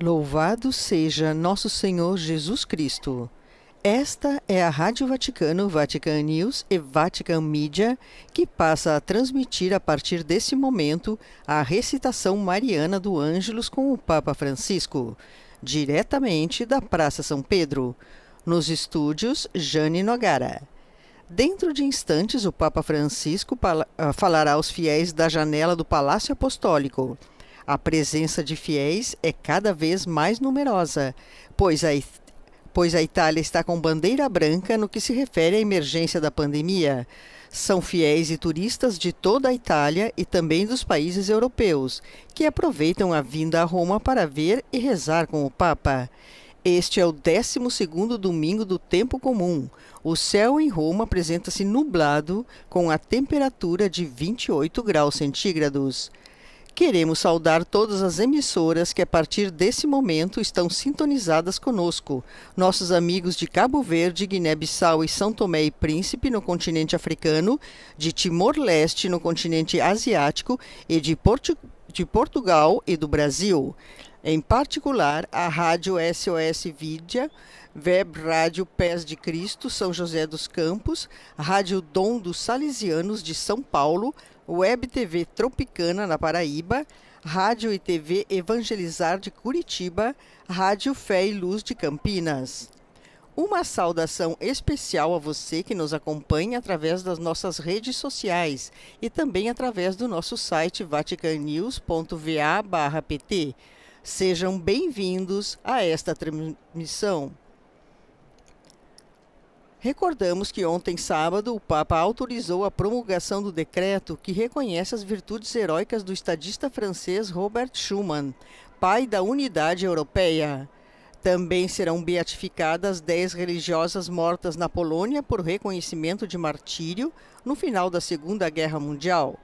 Louvado seja nosso Senhor Jesus Cristo. Esta é a Rádio Vaticano, Vatican News e Vatican Media, que passa a transmitir a partir desse momento a recitação mariana do Ângelus com o Papa Francisco, diretamente da Praça São Pedro, nos estúdios Jane Nogara. Dentro de instantes, o Papa Francisco falará aos fiéis da janela do Palácio Apostólico. A presença de fiéis é cada vez mais numerosa, pois a Itália está com bandeira branca no que se refere à emergência da pandemia. São fiéis e turistas de toda a Itália e também dos países europeus, que aproveitam a vinda a Roma para ver e rezar com o Papa. Este é o 12º domingo do tempo comum. O céu em Roma apresenta-se nublado, com a temperatura de 28 graus centígrados. Queremos saudar todas as emissoras que a partir desse momento estão sintonizadas conosco. Nossos amigos de Cabo Verde, Guiné-Bissau e São Tomé e Príncipe no continente africano, de Timor-Leste no continente asiático e de Portugal e do Brasil. Em particular, a Rádio SOS Vidia, Web Rádio Pés de Cristo, São José dos Campos, Rádio Dom dos Salesianos de São Paulo, Web TV Tropicana na Paraíba, Rádio e TV Evangelizar de Curitiba, Rádio Fé e Luz de Campinas. Uma saudação especial a você que nos acompanha através das nossas redes sociais e também através do nosso site vaticanews.va/pt. Sejam bem-vindos a esta transmissão. Recordamos que ontem, sábado, o Papa autorizou a promulgação do decreto que reconhece as virtudes heróicas do estadista francês Robert Schuman, pai da unidade europeia. Também serão beatificadas 10 religiosas mortas na Polônia por reconhecimento de martírio no final da Segunda Guerra Mundial.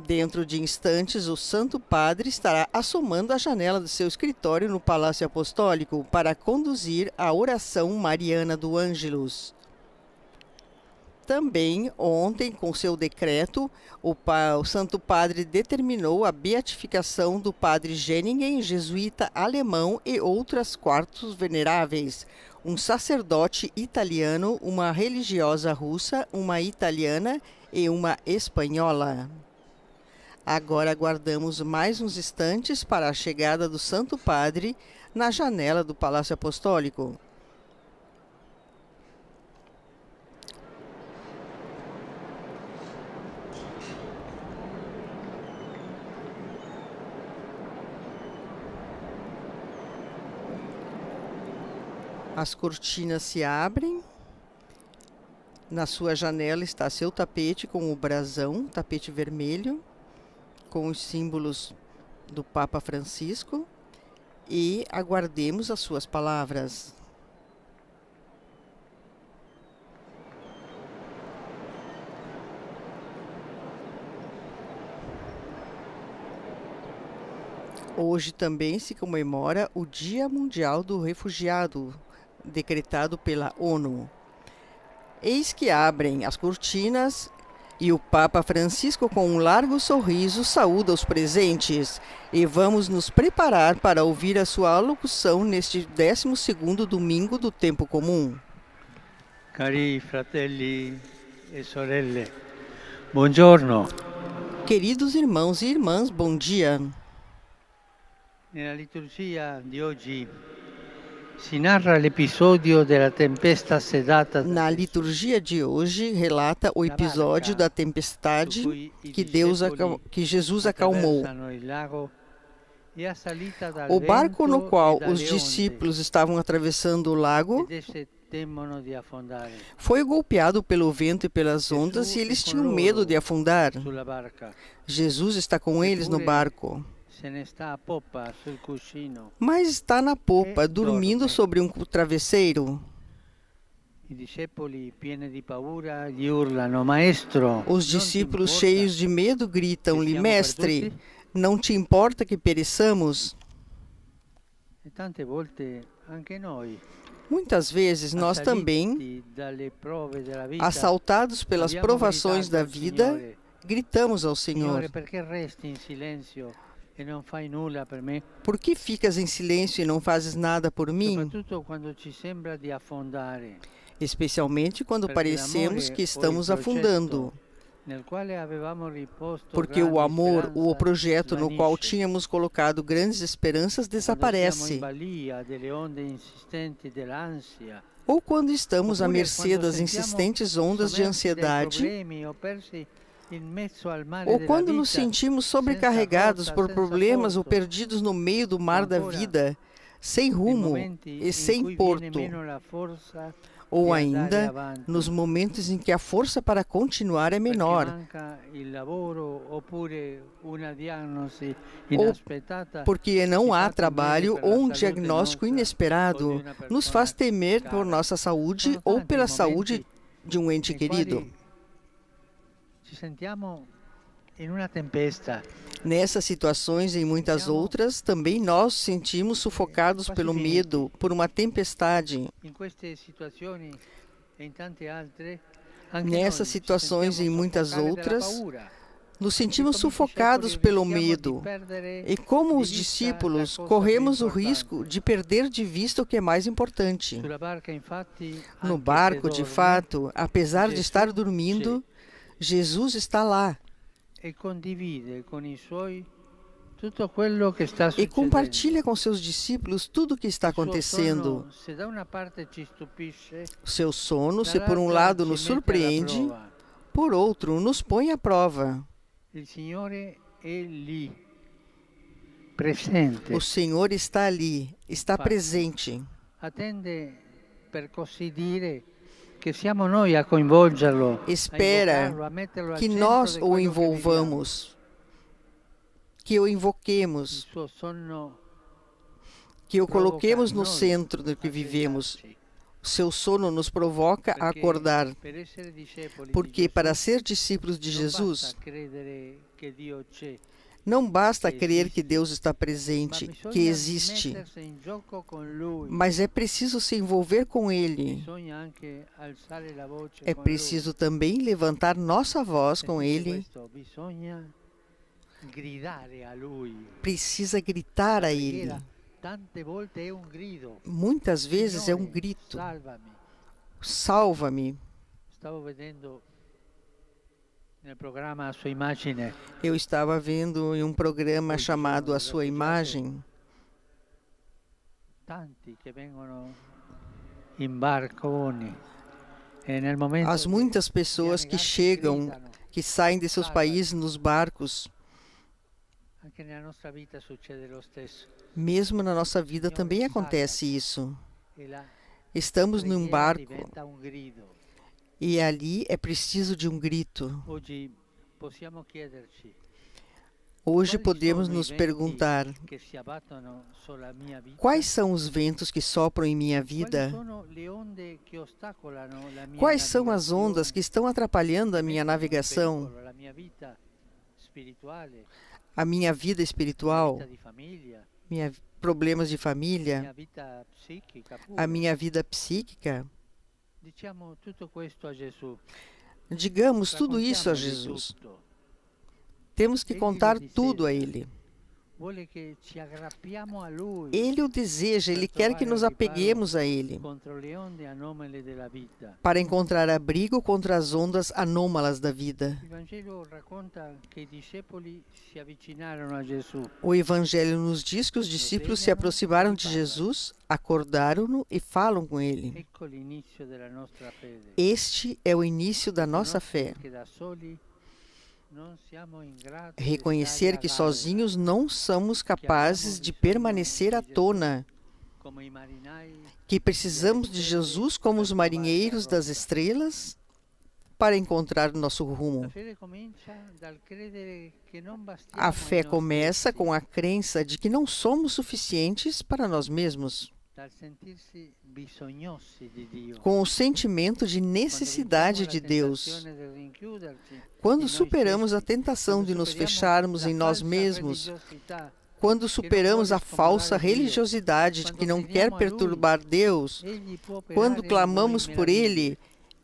Dentro de instantes, o Santo Padre estará assomando a janela do seu escritório no Palácio Apostólico para conduzir a oração mariana do Ângelus. Também, ontem, com seu decreto, o Santo Padre determinou a beatificação do Padre Jenningen, jesuíta alemão, e outras quartos veneráveis, um sacerdote italiano, uma religiosa russa, uma italiana e uma espanhola. Agora aguardamos mais uns instantes para a chegada do Santo Padre na janela do Palácio Apostólico. As cortinas se abrem. Na sua janela está seu tapete com o brasão, tapete vermelho, com os símbolos do Papa Francisco, e aguardemos as suas palavras. Hoje também se comemora o Dia Mundial do Refugiado, decretado pela ONU. Eis que abrem as cortinas e o Papa Francisco, com um largo sorriso, saúda os presentes. E vamos nos preparar para ouvir a sua alocução neste 12º domingo do tempo comum. Cari fratelli e sorelle, buongiorno. Queridos irmãos e irmãs, bom dia. Nella liturgia di oggi si narra l'episodio della tempesta sedata. Na liturgia de hoje relata o episódio da tempestade que Jesus acalmou. O barco no qual os discípulos estavam atravessando o lago foi golpeado pelo vento e pelas ondas e eles tinham medo de afundar. Jesus está com eles no barco, mas está na popa, dormindo sobre um travesseiro. Os discípulos, cheios de medo, gritam-lhe: Mestre, não te importa que pereçamos? Muitas vezes nós também, assaltados pelas provações da vida, gritamos ao Senhor: e non fai nulla per me, Por que ficas em silêncio e não fazes nada por mim? soprattutto quando ci sembra di affondare, Especialmente quando perché parecemos l'amore que o il estamos afundando. progetto nel quale avevamo riposto Porque o grandi amor, o speranze projeto no qual svanisce. tínhamos colocado grandes esperanças Quando siamo in desaparece. balia delle onde insistenti dell'ansia, Ou quando estamos à oppure mercê quando das sentiamo insistentes ondas de sommersi dai ansiedade, problemi o persi in mezzo al mare ou della quando nos vita, sentimos senza sobrecarregados rotta, por senza problemas ou porto, perdidos no meio do mar da ancora vida, sem nei rumo momenti e in sem cui viene porto, meno la forza ou di andare ainda avanti, nos momentos em que a força para continuar é perché menor, manca il lavoro oppure una diagnosi ou inaspettata porque ci não há fa temere trabalho per la ou um salute diagnóstico nostra o di inesperado una nos persona faz temer por cara. nossa saúde Sono ou tanti pela i saúde momenti de um ente nei querido. quali ci sentiamo in una tempesta, Nessas situações e em muitas sentiamo outras, também nós sentimos sufocados quasi pelo finiti. medo, por uma tempestade. In queste situazioni e in tante altre, anche Nessas noi ci situações e em sentiamo muitas soffocare dalla outras, paura. nos E sentimos come i sufocados discepoli pelo rischiamo di medo. perdere E como di os vista discípulos, la cosa corremos più o risco importante. de perder de vista o que é mais importante. Sulla barca, infatti, No anche se barco, de dorme, fato, apesar de estar Gesù dormindo, Jesus está lá e condivide con i suoi tutto quello che sta e succedendo. compartilha com seus discípulos tudo o que está Il suo acontecendo. sonno, se da una parte ci stupisce, Seu sono, se por um dall'altra lado ci nos mette alla surpreende, prova. por outro, nos põe à prova. Il Signore è lì, presente, O Senhor está ali, está Fato. presente. attende, per così dire, che siamo noi a coinvolgerlo, a Espera invocarlo, a metterlo al que centro nós di o quello che viviamo. envolvamos, que o Il invoquemos, suo sonno que o provoca coloquemos no noi centro do a que vivemos. svegliarci, Seu sono nos provoca a perché acordar, per essere discepoli porque di para Gesù ser discípulos de non Jesus, basta credere che Dio c'è, não basta que crer existe, que Deus está ma presente, bisogna que existe, mettersi in gioco con Lui, mas é preciso se envolver com Ele. bisogna anche alzare la voce É con preciso também levantar nossa voz Lui. com Sentite Ele. questo, bisogna gridare a Lui. Precisa gritar a Ele. Preghiera tante volte è un grido. Muitas vezes é um Signore, grito. salvami. Salva-me. Stavo vedendo nel programma a sua immagine Eu estava vendo em um programa chamado A Sua Imagem, tanti che vengono in barconi e nel momento as muitas pessoas que chegam, que saem de seus países nos barcos. anche nella nostra vita succede lo stesso. Mesmo na nossa vida também acontece isso. E la Estamos num preghiera barco diventa un grido. e ali é preciso de um grito. Oggi possiamo chiederci Hoje quali podemos sono i nos venti perguntar: che si abbattono sulla mia vita? quais são os ventos que sopram em minha Quali vida? sono le onde che ostacolano la mia Quais são as ondas navigazione? que estão atrapalhando a minha Mettono in navegação, pericolo la mia vita spirituale, a minha vida la espiritual, vita di famiglia, problemas de la família, mia vita psichica a pure. minha vida psíquica? Diciamo tutto questo a Gesù. Digamos tudo isso a Raccontiamogli Jesus. tutto. Temos que Ele contar lo tudo a deseja. Ele. Vuole che ci aggrappiamo a Lui Ele o deseja, Ele quer que nos apeguemos a Ele, contro le onde anomale della vita. para encontrar abrigo contra as ondas anômalas da vida. Il Vangelo racconta che i discepoli si avvicinarono a Gesù. O Evangelho nos diz que os discípulos se aproximaram de Jesus, acordaram-no e falam com Ele. Ecco l'inizio della nostra fede. Este é o início da nossa fé. Che da soli non siamo in grado di Reconhecer stare que a galla, sozinhos não somos capazes de permanecer à tona, come i marinai que precisamos de Jesus como os marinheiros das estrelas para encontrar nosso La rumo. fede comincia dal credere che non bastiamo A ai fé nostri começa essi, com a crença de que não somos suficientes para nós mesmos, dal sentirsi bisognosi di Dio. com o sentimento de necessidade de Deus. Quando superamos a tentação de nos fecharmos em nós mesmos, quando superamos a falsa religiosidade de que não quer perturbar Deus, quando clamamos por Ele,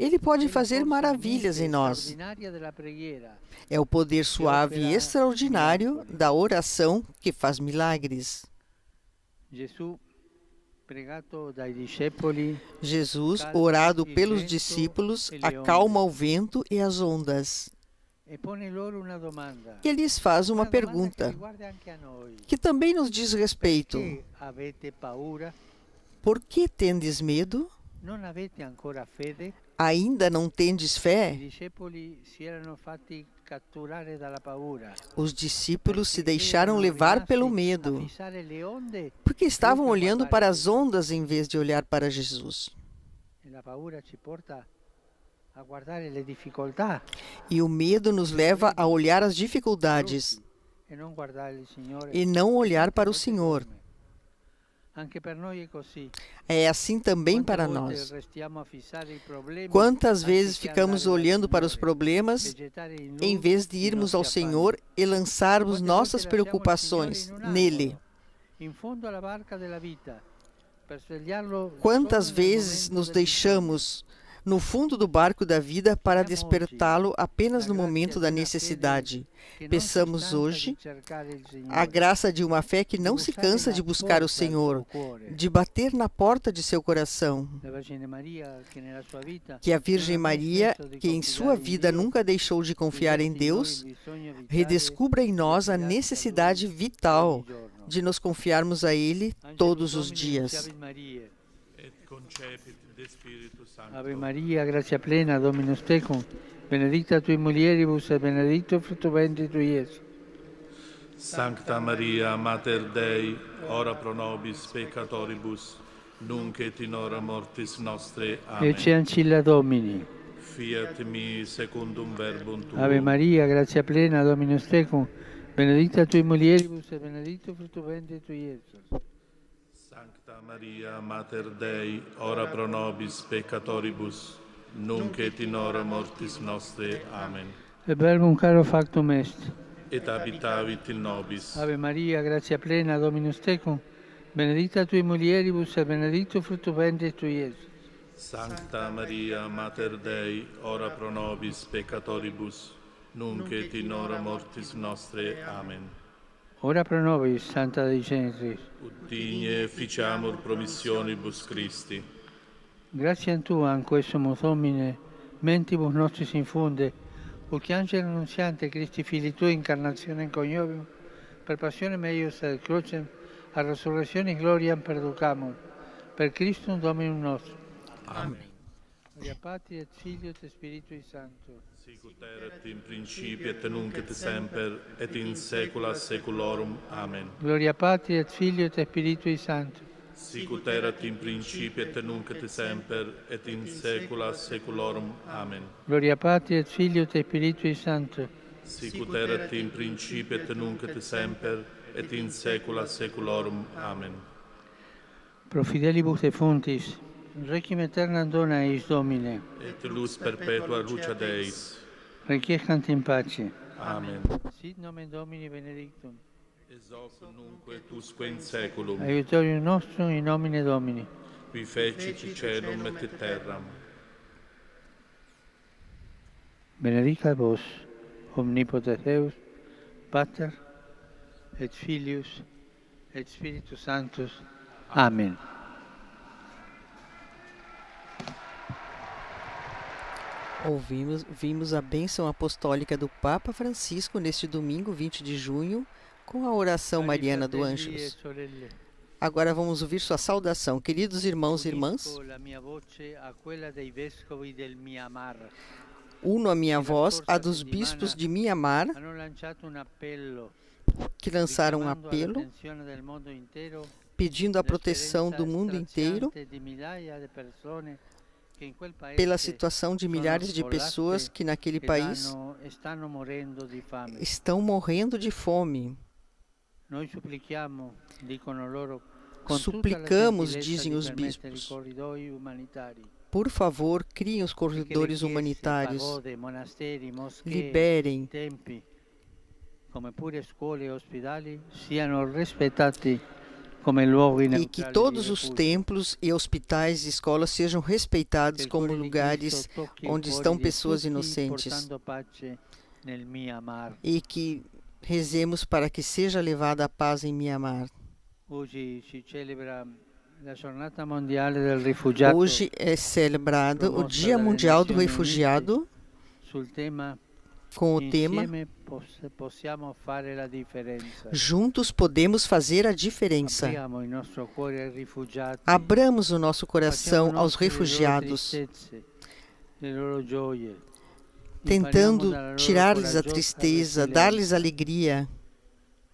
Ele pode fazer maravilhas em nós. É o poder suave e extraordinário da oração que faz milagres. Jesus, orado pelos discípulos, acalma o vento e as ondas. E lhes faz uma pergunta, que também nos diz respeito. Por que tendes medo? Ainda não tendes fé? Os discípulos se deixaram levar pelo medo, porque estavam olhando para as ondas em vez de olhar para Jesus. E o medo nos leva a olhar as dificuldades e não olhar para o Senhor. É assim também para nós. Quantas vezes ficamos olhando para os problemas em vez de irmos ao Senhor e lançarmos nossas preocupações nele? Quantas vezes nos deixamos no fundo do barco da vida para despertá-lo apenas no momento da necessidade? Peçamos hoje a graça de uma fé que não se cansa de buscar o Senhor, de bater na porta de seu coração. Que a Virgem Maria, que em sua vida nunca deixou de confiar em Deus, redescubra em nós a necessidade vital de nos confiarmos a Ele todos os dias. Ave Maria, gratia plena, Dominus tecum, benedicta tui mulieribus et benedictus fructus ventris tui, Iesus. Sancta Maria, Mater Dei, ora pro nobis peccatoribus, nunc et in hora mortis nostre. Amen. Ecce ancilla Domini. Fiat mi secundum verbum tuum. Ave Maria, gratia plena, Dominus tecum, benedicta tui mulieribus et benedictus fructus ventris tui, Iesus. Sancta Maria, Mater Dei, ora pro nobis peccatoribus, nunc et in hora mortis nostre. Amen. Et verbum caro factum est. Et habitavit in nobis. Ave Maria, gratia plena, Dominus tecum, benedicta tui mulieribus et benedictus fructus ventris tui, Iesus. Sancta Maria, Mater Dei, ora pro nobis peccatoribus, nunc et in hora mortis nostre. Amen. Ora pro nobis, Santa Dei Genitrix. Ut digne ficiamur promissionibus Christi. Gratiam Tuam, quesumus Domine, mentibus nostris infunde, ut angelo annunziante Christi Filii Tui incarnationem coniovium, per passionem eius et crucem, a resurrectionis gloriam perducamur, per Christum Dominum nostrum. Amen. Gloria Patri et Filio et Spiritui Sancto. Sicut erat in principio et nunc et semper et in saecula saeculorum. Amen. Gloria Patri et Filio et Spiritui Sancto. Sicut erat in principio et nunc et semper et in saecula saeculorum. Amen. Gloria Patri et Filio et Spiritui Sancto. Sicut erat in principio et nunc et semper et in saecula saeculorum. Amen. Pro fidelibus defunctis, requiem aeternam dona eis Domine. Et lux perpetua luceat eis. Requiescant in pace. Amen. Sit nomen Domini benedictum. Ex hoc nunc et usque in saeculum. Aiutorium nostrum in nomine Domini. Qui fecit caelum et terram. Benedicat vos, omnipotens Deus, Pater, et Filius, et Spiritus Sanctus. Amen. Vimos a bênção apostólica do Papa Francisco neste domingo, 20 de junho, com a oração mariana do Ângelus. Agora vamos ouvir sua saudação. Queridos irmãos e irmãs, uno a minha voz à dos bispos de Mianmar, que lançaram um apelo pedindo a proteção do mundo inteiro pela situação de milhares de pessoas que naquele país estão morrendo de fome. Suplicamos, dizem os bispos, por favor, criem os corredores humanitários, liberem, come pure scuole e ospedali siano rispettati come luoghi e neutrali que di todos os refugio. templos e hospitais e escolas sejam respeitados Che il como cuore di lugares Cristo tocchi i onde cuori estão di pessoas tutti, inocentes, portando pace nel Myanmar. e que rezemos para que seja levada a paz em Mianmar. Oggi si celebra la giornata mondiale del rifugiato Hoje é celebrado o promossa Dia dalle Mundial do Nazioni Refugiado sul tema com o tema Insieme possiamo fare la differenza. Juntos podemos fazer a diferença. Apriamo il nostro cuore ai rifugiati. Abramos o nosso coração Facciamo aos nostre le loro refugiados, tristezze, le loro gioie. tentando Impariamo dalla loro tirar-lhes a coraggiosa tristeza, resilienza. dar-lhes alegria,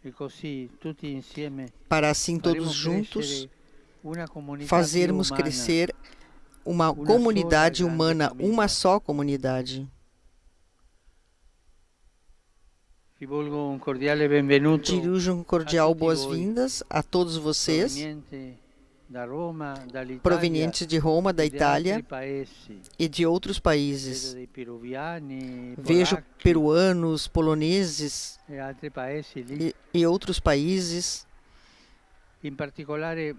E così tutti insieme para assim faremo todos juntos crescere una comunità fazermos più umana. crescer uma Uma comunidade só grande humana, família. uma só comunidade. Rivolgo un cordiale benvenuto Dirijo um cordial boas-vindas a todos vocês, proveniente da Roma, dall'Italia provenientes de Roma, da e di Itália altri paesi. e de outros Vedo países. dei peruviani, Vejo polacchi peruanos, poloneses e altri paesi lì. e outros países. In particolare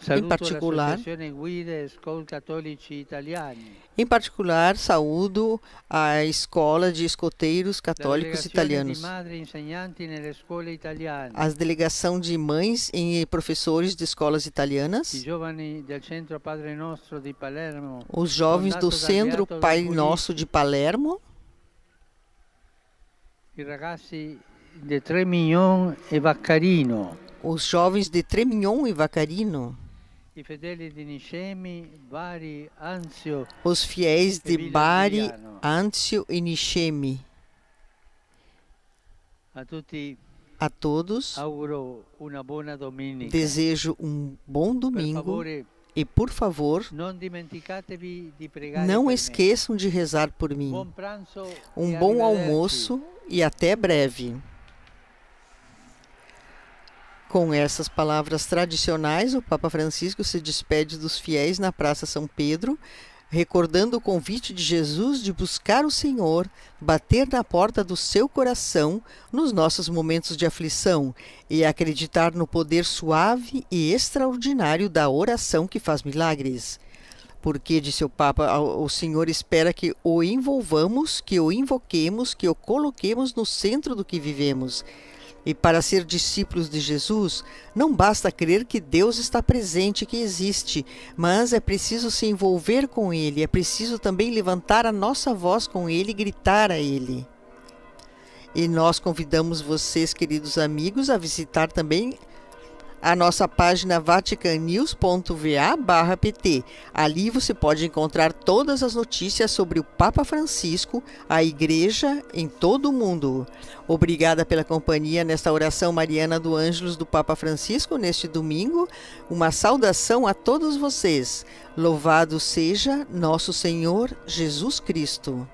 saluto particolare- l'Associazione Guide Scout Cattolici Italiani, Em particular, saúdo a Escola de Escoteiros la Católicos delegazione Italianos, di madri insegnanti nelle scuole italiane, a delegação de mães e professores de escolas i italianas, giovani del Centro Padre Nostro di Palermo, os jovens do fondato dal Centro Beato Pai Don Nosso de Palermo, i ragazzi di Tremignon e Vaccarino, os jovens de Tremignon e Vacarino, i fedeli di Nicemi, Bari, Anzio, os fiéis de Vila Bari, Adriano. Anzio e Nishemi. a tutti A todos, auguro una buona domenica. desejo um bom Per domingo favore, e, por favor, non dimenticatevi di pregare não per me. esqueçam de rezar por mim. Buon pranzo Um e bom arrivederci. almoço e até breve. Com essas palavras tradicionais, o Papa Francisco se despede dos fiéis na Praça São Pedro, recordando o convite de Jesus de buscar o Senhor, bater na porta do seu coração nos nossos momentos de aflição e acreditar no poder suave e extraordinário da oração que faz milagres. Porque, disse o Papa, o Senhor espera que o envolvamos, que o invoquemos, que o coloquemos no centro do que vivemos. E para ser discípulos de Jesus, não basta crer que Deus está presente, que existe, mas é preciso se envolver com Ele, é preciso também levantar a nossa voz com Ele e gritar a Ele. E nós convidamos vocês, queridos amigos, a visitar também a nossa página vaticanews.va/pt. Ali você pode encontrar todas as notícias sobre o Papa Francisco, a Igreja em todo o mundo. Obrigada pela companhia nesta oração mariana do Ângelus do Papa Francisco neste domingo. Uma saudação a todos vocês. Louvado seja nosso Senhor Jesus Cristo.